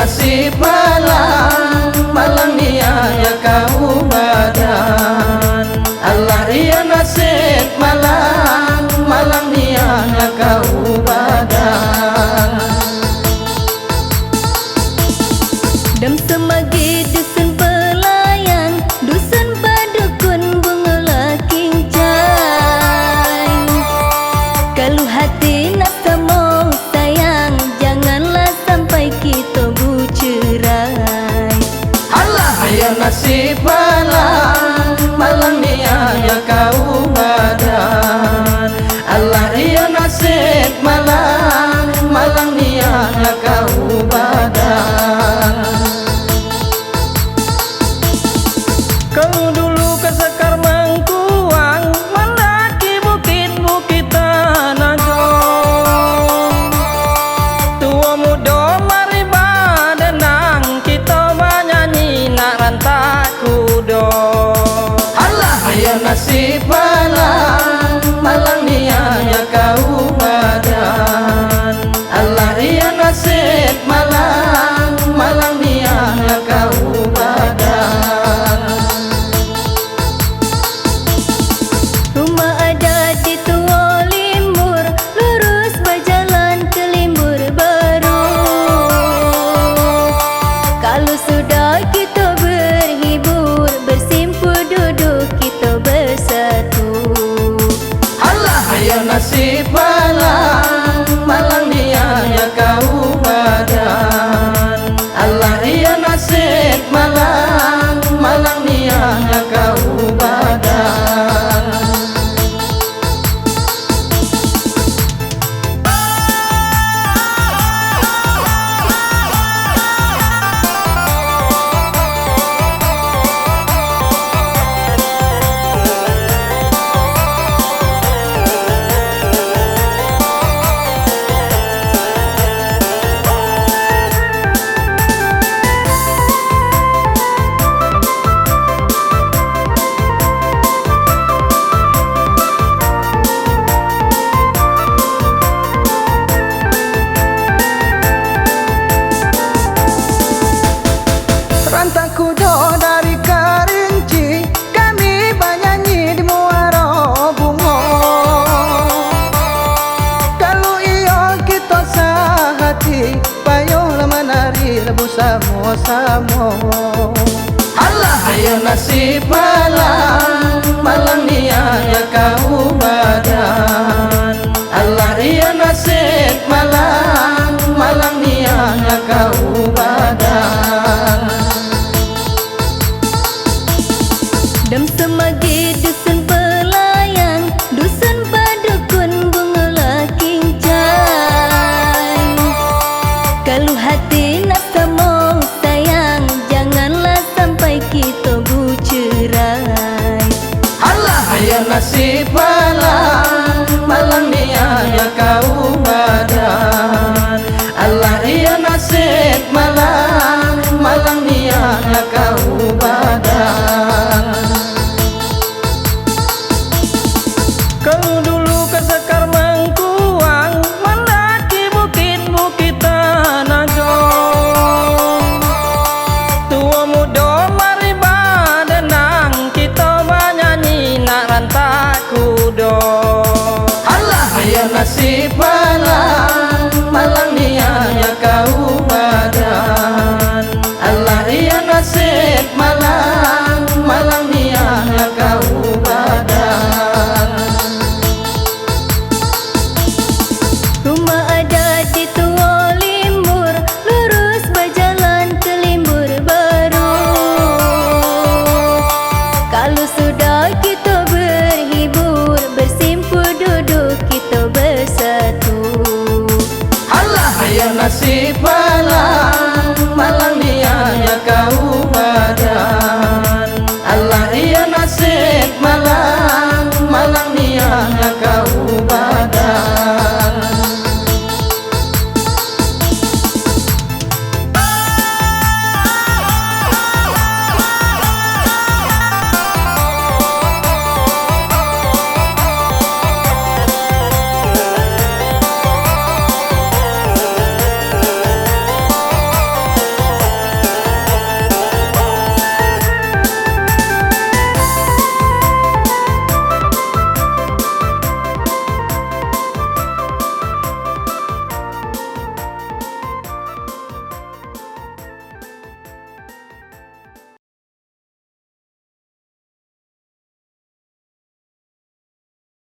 nasib malang, malang niaya kau badan. Allah iya nasib malang, malang niaya kau badan. Dam semagi dusun pelayan, dusun padukun bunga kincai. Kalau hati nak sama sayang, janganlah sampai kita bercerai. Allah ya nasib malang, malang niaya kau badan. Allah ya nasib malang, malang niaya kau badan. Kau dulu ke Sekar Mangkuang, mendaki bukit-bukit Tanajong. Tua muda mari badenang, kita banyanyi nak rantak kudo. Allah ya nasib malang, malang niaya kau badan. Allah ya nasib malang, malang niaya kau badan. Rumah ada di Tua Limbur, lurus berjalan ke Limbur Baru. Kalau sudah kita berhibur, bersimpul duduk kita bersatu. Allah ya nasib malang, malang niaya kau badan. Allah ya nasib malang, malang niaya kau badan. Rantak kudo dari Kerinci, kami banyanyi di Muara Bungo. Kalau iyo kita sehati, payunglah menari lebu samo-samo. Allah ya nasib malang, malang niaya kau badan. Allah ya nasib malang, malang niaya kau badan. Dam semagi dusun pelayan, dusun padukun bunga kincai. Kalau hati nak sama sayang, janganlah sampai kita bercerai. Allah ya nasib malang, malang niaya kau